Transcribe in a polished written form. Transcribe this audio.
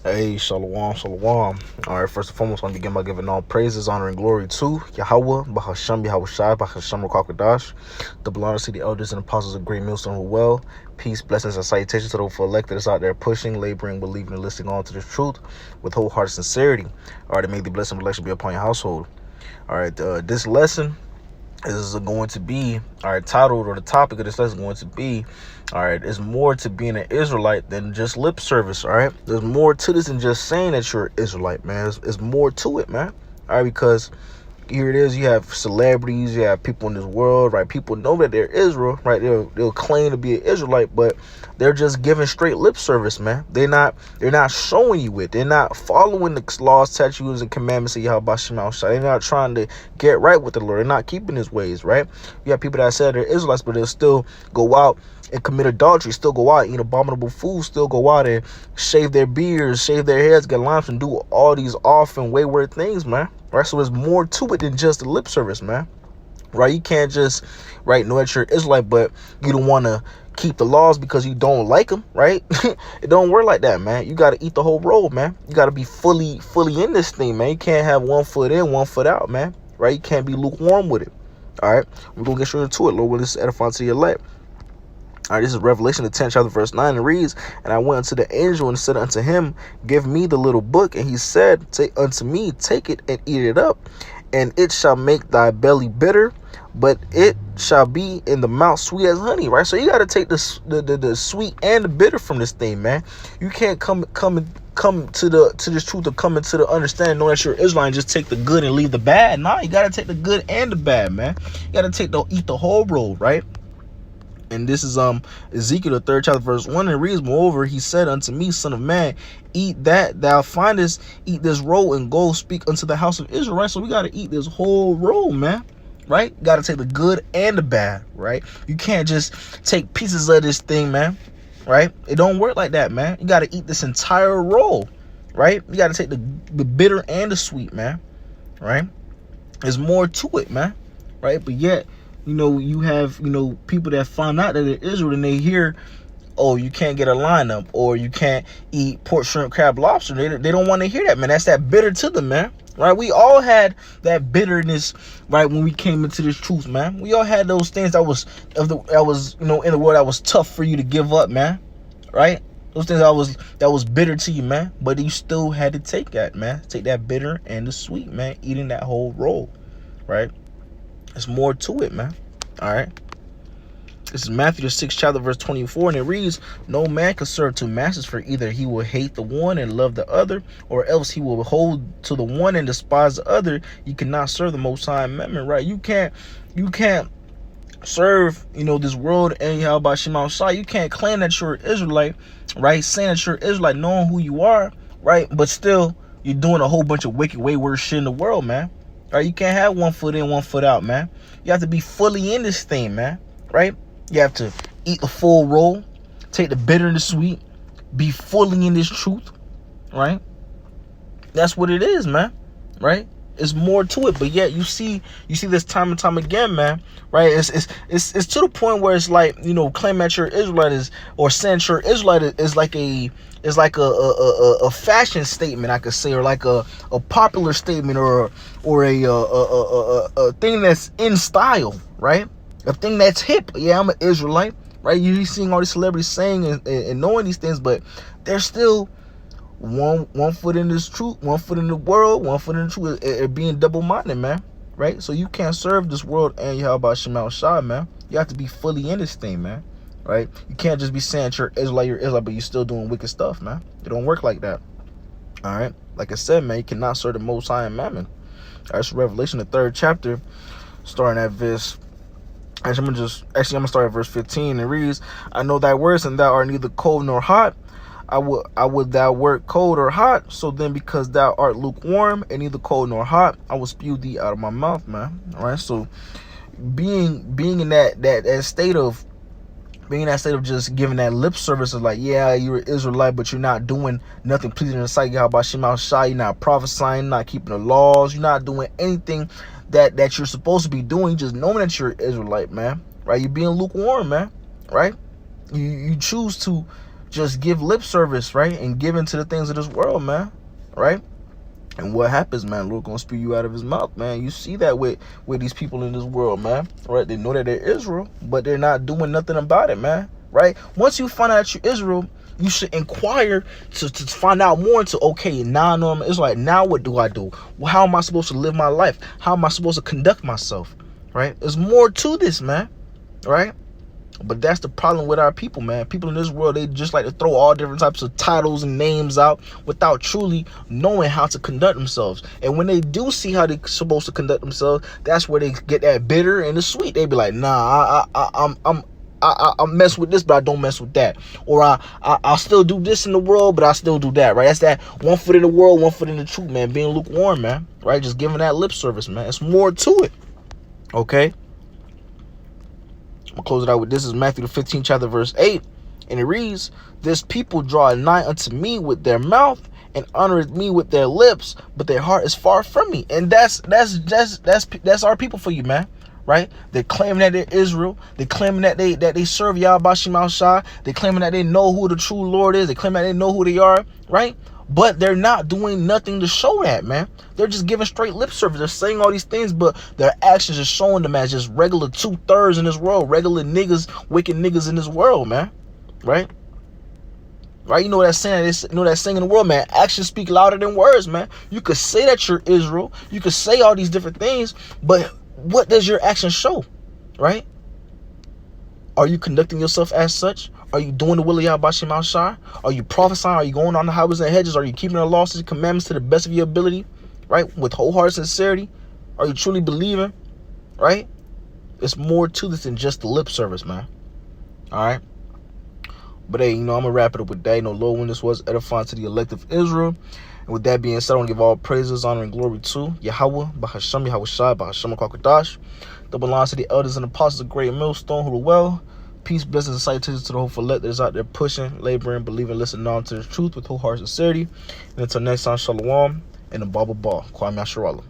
Hey, shalom, shalom. All right, first and foremost, I want to begin by giving all praises, honor, and glory to Yahweh, Bahasham, Yahweh Shai, Bahasham, Rakakadash, the belongers to the elders and apostles of Great Millstone who well. Peace, blessings, and salutations to those for elected that's out there pushing, laboring, believing, and listening on to the truth with wholehearted sincerity. All right, and may the blessing of election be upon your household. All right, this lesson is going to be, all right, titled, or the topic of this lesson is going to be, all right, it's more to being an Israelite than just lip service. All right, there's more to this than just saying that you're an Israelite, man. It's more to it, man. All right, because here it is, you have celebrities, you have people in this world, right? People know that they're Israel, right? They'll claim to be an Israelite, but they're just giving straight lip service, man. They're not showing you it. They're not following the laws, statutes, and commandments of Yahweh Shema Shai. They're not trying to get right with the Lord. They're not keeping his ways, right? You have people that said they're Israelites, but they'll still go out and commit adultery, still go out and eat abominable food, still go out and shave their beards, shave their heads, get limps, and do all these off and wayward things, man. Right? So there's more to it than just the lip service, man. Right? You can't just, right, know that you're Israelite, but you don't want to keep the laws because you don't like them, right? It don't work like that, man. You got to eat the whole roll, man. You got to be fully in this thing, man. You can't have 1 foot in, 1 foot out, man. Right? You can't be lukewarm with it. All right? We're going to get straight into it, Lord, when this is edifying to your elect. All right, this is Revelation, the 10th chapter, verse 9. It reads, "And I went unto the angel and said unto him, Give me the little book. And he said unto me, Take it and eat it up, and it shall make thy belly bitter, but it shall be in the mouth sweet as honey." Right? So you got to take the sweet and the bitter from this thing, man. You can't come to this truth, to come into the understanding, know that you're Israelite, and just take the good and leave the bad. Nah, you got to take the good and the bad, man. You got to eat the whole roll, right? And this is Ezekiel, the 3rd chapter, verse 1. And it reads, "Moreover, he said unto me, Son of man, eat that thou findest, eat this roll, and go speak unto the house of Israel." Right? So we got to eat this whole roll, man. Right? You got to take the good and the bad, right? You can't just take pieces of this thing, man. Right? It don't work like that, man. You got to eat this entire roll, right? You got to take the bitter and the sweet, man. Right? There's more to it, man. Right? But yet, you have, people that find out that they're Israel and they hear, oh, you can't get a lineup, or you can't eat pork, shrimp, crab, lobster. They don't want to hear that, man. That's that bitter to them, man. Right? We all had that bitterness, right, when we came into this truth, man. We all had those things that was in the world that was tough for you to give up, man. Right? Those things that was bitter to you, man. But you still had to take that, man. Take that bitter and the sweet, man. Eating that whole roll, right? There's more to it, man. All right. This is Matthew, the 6th chapter, verse 24. And it reads, "No man can serve two masters, for either he will hate the one and love the other, or else he will hold to the one and despise the other. You cannot serve the Most High Amendment." Right? You can't serve, this world and Yahweh Shema Shai. You can't claim that you're an Israelite, right? Saying that you're Israelite, knowing who you are, right? But still, you're doing a whole bunch of wicked, wayward shit in the world, man. Right? You can't have 1 foot in, 1 foot out, man. You have to be fully in this thing, man. Right? You have to eat the full roll, take the bitter and the sweet, be fully in this truth. Right? That's what it is, man. Right? It's more to it, but yet you see this time and time again, man. Right? It's to the point where it's like, claiming that you're Israelite or saying you're Israelite is like a fashion statement, I could say, or like a popular statement, or a thing that's in style, right? A thing that's hip. Yeah, I'm an Israelite, right? You're seeing all these celebrities saying and knowing these things, but they're still one foot in this truth, 1 foot in the world, 1 foot in the truth, it being double-minded, man. Right? So you can't serve this world and Yahweh Shema Shai, man. You have to be fully in this thing, man. Right? You can't just be saying you're Israelite, but you're still doing wicked stuff, man. It don't work like that. All right? Like I said, man, you cannot serve the Most High and Mammon. All right, so Revelation, the 3rd chapter, starting at verse... Actually, I'm going to start at verse 15. It reads, "I know thy words, and thou art neither cold nor hot. I would thou wert cold or hot. So then, because thou art lukewarm and neither cold nor hot, I will spew thee out of my mouth," man. All right, so being in that state of just giving that lip service of like, yeah, you're an Israelite, but you're not doing nothing pleasing in the sight of Yahweh Shema Shai. You're not prophesying, not keeping the laws. You're not doing anything that you're supposed to be doing. Just knowing that you're an Israelite, man. Right? You're being lukewarm, man. Right? You choose to just give lip service, right? And give into the things of this world, man. Right? And what happens, man? Lord gonna spew you out of his mouth, man. You see that with these people in this world, man. Right? They know that they're Israel, but they're not doing nothing about it, man. Right? Once you find out you're Israel, you should inquire to find out more into, okay, now I know I'm Israelite. Now what do I do? Well, how am I supposed to live my life? How am I supposed to conduct myself? Right? There's more to this, man. Right? But that's the problem with our people, man. People in this world, they just like to throw all different types of titles and names out without truly knowing how to conduct themselves. And when they do see how they're supposed to conduct themselves, that's where they get that bitter and the sweet. They be like, nah, I mess with this, but I don't mess with that. Or I still do this in the world, but I still do that, right? That's that 1 foot in the world, 1 foot in the truth, man. Being lukewarm, man, right? Just giving that lip service, man. It's more to it, okay? I'm going to close it out with this. Is Matthew the 15th chapter, verse 8. And it reads, this people draw nigh unto me with their mouth and honoreth me with their lips, but their heart is far from me. And that's our people for you, man. Right? They're claiming that they're Israel. They're claiming that they serve Yahweh Shem Shai. They're claiming that they know who the true Lord is. They claim that they know who they are, right? But they're not doing nothing to show that, man. They're just giving straight lip service. They're saying all these things, but their actions are showing them as just regular 2/3 in this world, regular niggas, wicked niggas in this world, man. Right? Right? You know that saying? You know that saying in the world, man. Actions speak louder than words, man. You could say that you're Israel. You could say all these different things, but what does your action show? Right? Are you conducting yourself as such? Are you doing the will of Yahweh Shem Shai? Are you prophesying? Are you going on the highways and hedges? Are you keeping the laws and commandments to the best of your ability? Right? With wholehearted sincerity? Are you truly believing? Right? It's more to this than just the lip service, man. All right? But hey, I'm going to wrap it up with that. Lord, when this was edifying to the elect of Israel. And with that being said, I want to give all praises, honor, and glory to Yahweh, Bahasham, Yahweh Shai, Bahasham, Kwakadash, that belongs to the elders and apostles of Great Millstone who do well. Peace, blessings, and salutations to the hopeful elect that is out there pushing, laboring, believing, listening on to the truth with wholehearted sincerity. And until next time, shalom, and the Bible ball. Kwame Asherallah.